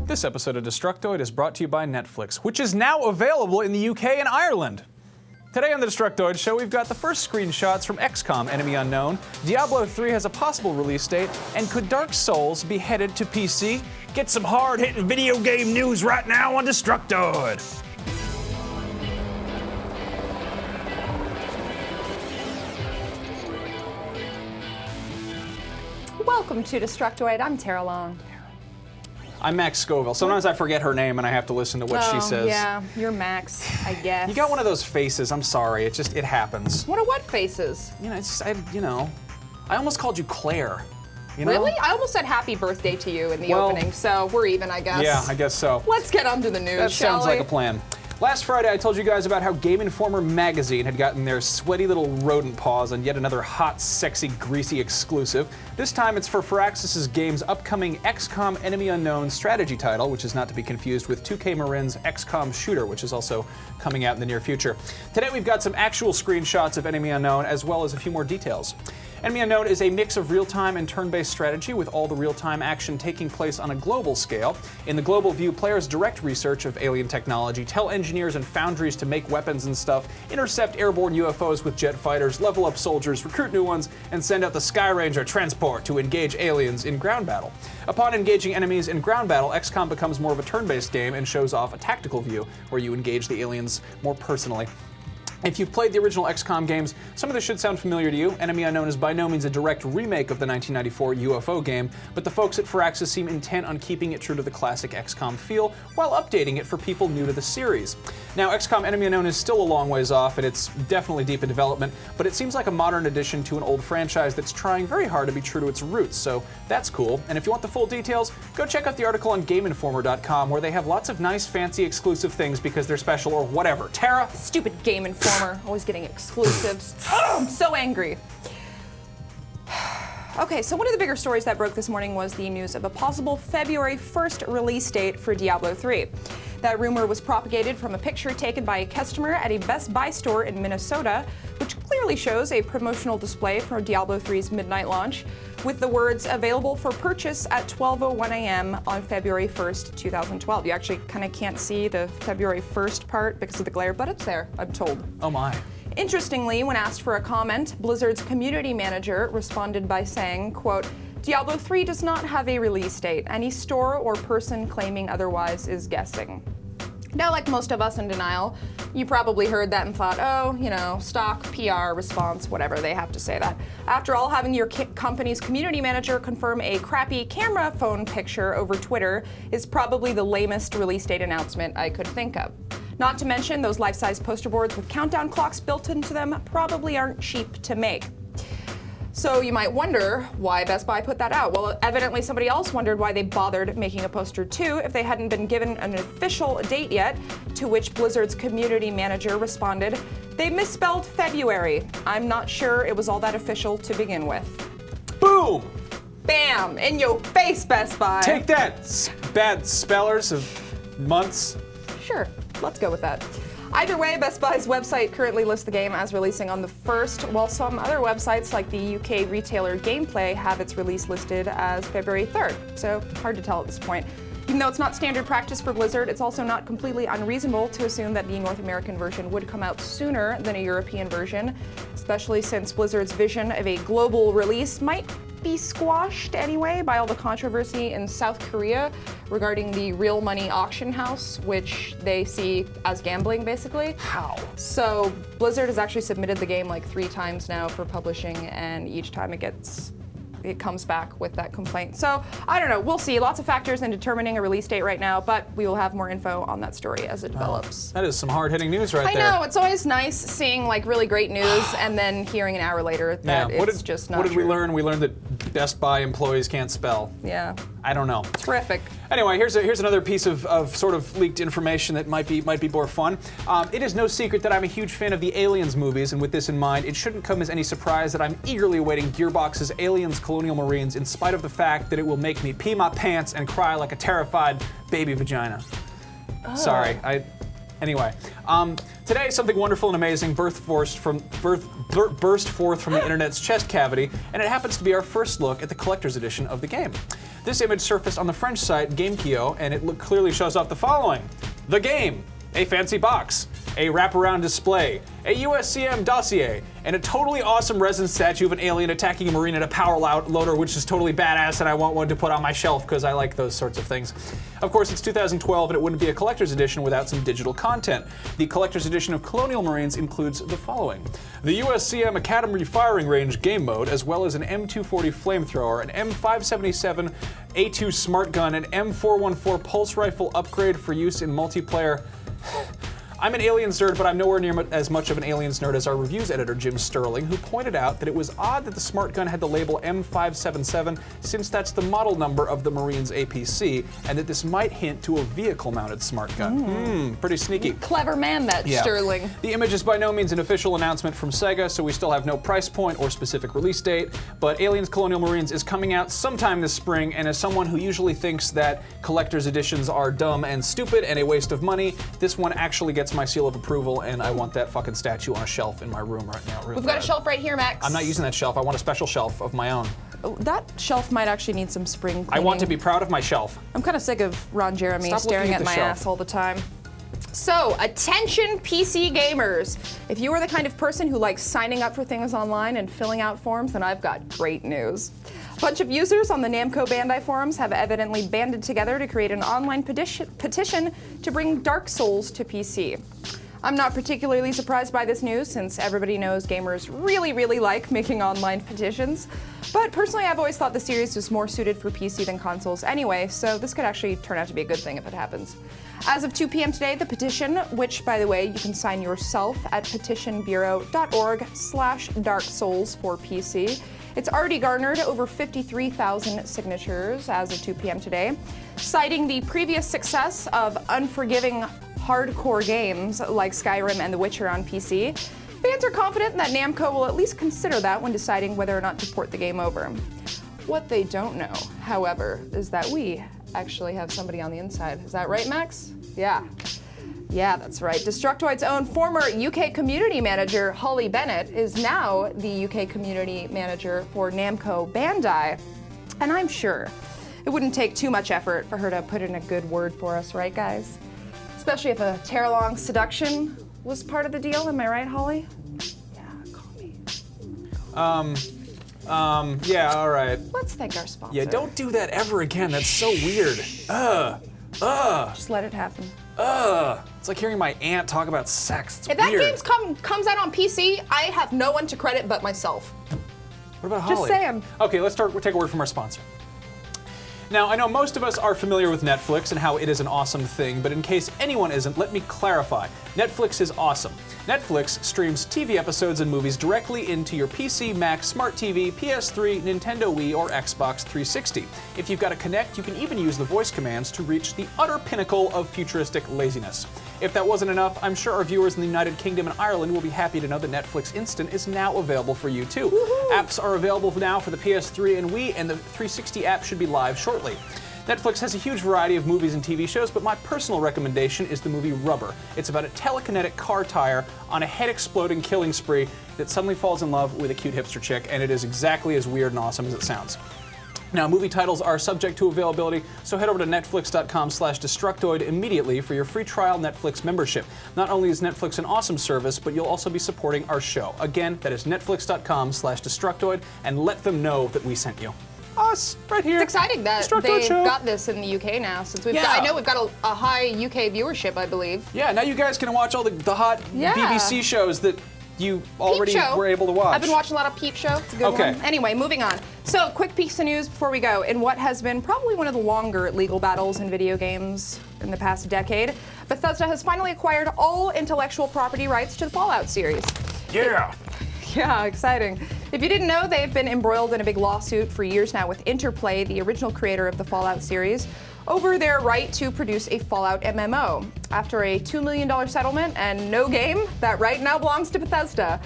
This episode of Destructoid is brought to you by Netflix, which is now available in the UK and Ireland. Today on the Destructoid show, we've got the first screenshots from XCOM Enemy Unknown, Diablo III has a possible release date, and could Dark Souls be headed to PC? Get some hard-hitting video game news right now on Destructoid! Welcome to Destructoid. I'm Tara Long. I'm Max Scoville. Sometimes I forget her name and I have to listen to what she says. Yeah, you're Max, I guess. You got one of those faces. I'm sorry. It happens. What are what faces? You know, I almost called you Claire. You know? Really? I almost said happy birthday to you in the opening, so we're even, I guess. Yeah, I guess so. Let's get on to the news, That shall sounds we? like a plan. Last Friday, I told you guys about how Game Informer magazine had gotten their sweaty little rodent paws on yet another hot, sexy, greasy exclusive. This time it's for Firaxis' game's upcoming XCOM Enemy Unknown strategy title, which is not to be confused with 2K Marin's XCOM Shooter, which is also coming out in the near future. Today we've got some actual screenshots of Enemy Unknown, as well as a few more details. Enemy Unknown is a mix of real-time and turn-based strategy with all the real-time action taking place on a global scale. In the global view, players direct research of alien technology, tell engineers and foundries to make weapons and stuff, intercept airborne UFOs with jet fighters, level up soldiers, recruit new ones, and send out the Sky Ranger transport to engage aliens in ground battle. Upon engaging enemies in ground battle, XCOM becomes more of a turn-based game and shows off a tactical view where you engage the aliens more personally. If you've played the original XCOM games, some of this should sound familiar to you. Enemy Unknown is by no means a direct remake of the 1994 UFO game, but the folks at Firaxis seem intent on keeping it true to the classic XCOM feel while updating it for people new to the series. Now, XCOM Enemy Unknown is still a long ways off, and it's definitely deep in development, but it seems like a modern addition to an old franchise that's trying very hard to be true to its roots, so that's cool. And if you want the full details, go check out the article on GameInformer.com, where they have lots of nice, fancy, exclusive things because they're special or whatever. Tara? Stupid Game Informer, always getting exclusives. Oh, I'm so angry. Okay, so one of the bigger stories that broke this morning was the news of a possible February 1st release date for Diablo III. That rumor was propagated from a picture taken by a customer at a Best Buy store in Minnesota, which clearly shows a promotional display for Diablo III's midnight launch, with the words available for purchase at 12:01 a.m. on February 1st, 2012. You actually kind of can't see the February 1st part because of the glare, but it's there, I'm told. Oh my. Interestingly, when asked for a comment, Blizzard's community manager responded by saying, quote, Diablo III does not have a release date. Any store or person claiming otherwise is guessing. Now, like most of us in denial, you probably heard that and thought, oh, you know, stock, PR, response, whatever, they have to say that. After all, having your company's community manager confirm a crappy camera phone picture over Twitter is probably the lamest release date announcement I could think of. Not to mention, those life-size poster boards with countdown clocks built into them probably aren't cheap to make. So you might wonder why Best Buy put that out. Well, evidently somebody else wondered why they bothered making a poster too if they hadn't been given an official date yet, to which Blizzard's community manager responded, they misspelled February. I'm not sure it was all that official to begin with. Boom! Bam! In your face, Best Buy! Take that, bad spellers of months. Sure, let's go with that. Either way, Best Buy's website currently lists the game as releasing on the 1st, while some other websites like the UK retailer Gameplay have its release listed as February 3rd, so hard to tell at this point. Even though it's not standard practice for Blizzard, it's also not completely unreasonable to assume that the North American version would come out sooner than a European version, especially since Blizzard's vision of a global release might be squashed anyway by all the controversy in South Korea regarding the real money auction house, which they see as gambling, basically. How? So Blizzard has actually submitted the game like 3 times now for publishing, and each time it comes back with that complaint. So I don't know, we'll see. Lots of factors in determining a release date right now, but we will have more info on that story as it develops. That is some hard-hitting news right there. I know, it's always nice seeing like really great news and then hearing an hour later that it's just not What did true. we learn? We learned that Best Buy employees can't spell. Yeah. I don't know. Terrific. Anyway, here's another piece of sort of leaked information that might be more fun. It is no secret that I'm a huge fan of the Aliens movies, and with this in mind, it shouldn't come as any surprise that I'm eagerly awaiting Gearbox's Aliens Colonial Marines, in spite of the fact that it will make me pee my pants and cry like a terrified baby vagina. Oh. Sorry, Anyway, Today, something wonderful and amazing burst forth from the internet's chest cavity, and it happens to be our first look at the collector's edition of the game. This image surfaced on the French site Gamekio, and it clearly shows off the following: the game, a fancy box, a wraparound display, a USCM dossier, and a totally awesome resin statue of an alien attacking a marine at a power loader, which is totally badass, and I want one to put on my shelf because I like those sorts of things. Of course, it's 2012, and it wouldn't be a collector's edition without some digital content. The collector's edition of Colonial Marines includes the following: the USCM Academy Firing Range game mode, as well as an M240 flamethrower, an M577 A2 smart gun, an M414 pulse rifle upgrade for use in multiplayer. I'm an Aliens nerd, but I'm nowhere near as much of an Aliens nerd as our reviews editor, Jim Sterling, who pointed out that it was odd that the smart gun had the label M577, since that's the model number of the Marines APC, and that this might hint to a vehicle-mounted smart gun. Pretty sneaky. Clever man, that Sterling. The image is by no means an official announcement from Sega, so we still have no price point or specific release date, but Aliens Colonial Marines is coming out sometime this spring, and as someone who usually thinks that collector's editions are dumb and stupid and a waste of money, this one actually gets my seal of approval, and I want that fucking statue on a shelf in my room right now. We've got a shelf right here, Max. I'm not using that shelf. I want a special shelf of my own. That shelf might actually need some spring cleaning. I want to be proud of my shelf. I'm kind of sick of Ron Jeremy staring at my ass all the time. So, attention PC gamers. If you are the kind of person who likes signing up for things online and filling out forms, then I've got great news. A bunch of users on the Namco Bandai forums have evidently banded together to create an online petition to bring Dark Souls to PC. I'm not particularly surprised by this news, since everybody knows gamers really like making online petitions. But personally, I've always thought the series was more suited for PC than consoles anyway, so this could actually turn out to be a good thing if it happens. As of 2 p.m. today, the petition, which, by the way, you can sign yourself at petitionbureau.org/darksouls for PC, it's already garnered over 53,000 signatures as of 2 p.m. today, citing the previous success of unforgiving hardcore games like Skyrim and The Witcher on PC. Fans are confident that Namco will at least consider that when deciding whether or not to port the game over. What they don't know, however, is that we actually have somebody on the inside. Is that right, Max? Yeah, that's right. Destructoid's own former UK community manager, Holly Bennett, is now the UK community manager for Namco Bandai. And I'm sure it wouldn't take too much effort for her to put in a good word for us, right, guys? Especially if a tear-along seduction was part of the deal. Am I right, Holly? Yeah, call me. Yeah, all right. Let's thank our sponsor. Yeah, don't do that ever again. That's so weird. Just let it happen. It's like hearing my aunt talk about sex. It's if weird. that game comes out on PC, I have no one to credit but myself. What about Holly? Just saying. Okay, let's take a word from our sponsor. Now, I know most of us are familiar with Netflix and how it is an awesome thing, but in case anyone isn't, let me clarify. Netflix is awesome. Netflix streams TV episodes and movies directly into your PC, Mac, Smart TV, PS3, Nintendo Wii, or Xbox 360. If you've got a Kinect, you can even use the voice commands to reach the utter pinnacle of futuristic laziness. If that wasn't enough, I'm sure our viewers in the United Kingdom and Ireland will be happy to know that Netflix Instant is now available for you too. Woohoo! Apps are available now for the PS3 and Wii, and the 360 app should be live shortly. Netflix has a huge variety of movies and TV shows, but my personal recommendation is the movie Rubber. It's about a telekinetic car tire on a head-exploding killing spree that suddenly falls in love with a cute hipster chick, and it is exactly as weird and awesome as it sounds. Now, movie titles are subject to availability, so head over to netflix.com/Destructoid immediately for your free trial Netflix membership. Not only is Netflix an awesome service, but you'll also be supporting our show. Again, that is netflix.com/Destructoid, and let them know that we sent you. Us, right here. It's exciting that they've got this in the UK now, since I know we've got a high UK viewership, I believe. Yeah, now you guys can watch all the hot BBC shows that you already were able to watch. I've been watching a lot of Peep Show. It's a good one. Anyway, moving on. So, quick piece of news before we go. In what has been probably one of the longer legal battles in video games in the past decade, Bethesda has finally acquired all intellectual property rights to the Fallout series. Yeah! Yeah, exciting. If you didn't know, they've been embroiled in a big lawsuit for years now with Interplay, the original creator of the Fallout series, over their right to produce a Fallout MMO. After a $2 million settlement and no game, that right now belongs to Bethesda.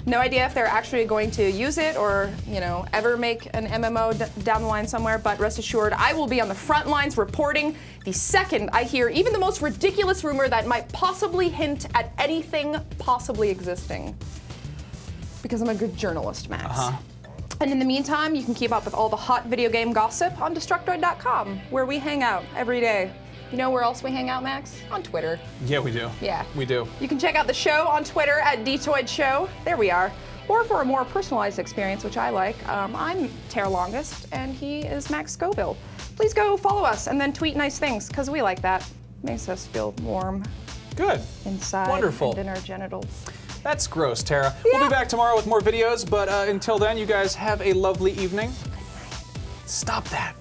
No idea if they're actually going to use it or, you know, ever make an MMO down the line somewhere, but rest assured, I will be on the front lines reporting the second I hear even the most ridiculous rumor that might possibly hint at anything possibly existing. Because I'm a good journalist, Max. And in the meantime, you can keep up with all the hot video game gossip on Destructoid.com, where we hang out every day. You know where else we hang out, Max? On Twitter. Yeah, we do. Yeah. We do. You can check out the show on Twitter at Deetoid Show. There we are. Or for a more personalized experience, which I like, I'm Tara Longest, and he is Max Scoville. Please go follow us and then tweet nice things, because we like that. Makes us feel warm. Good. Inside. Wonderful. And in our genitals. That's gross, Tara. Yeah. We'll be back tomorrow with more videos, but until then, you guys have a lovely evening. Stop that.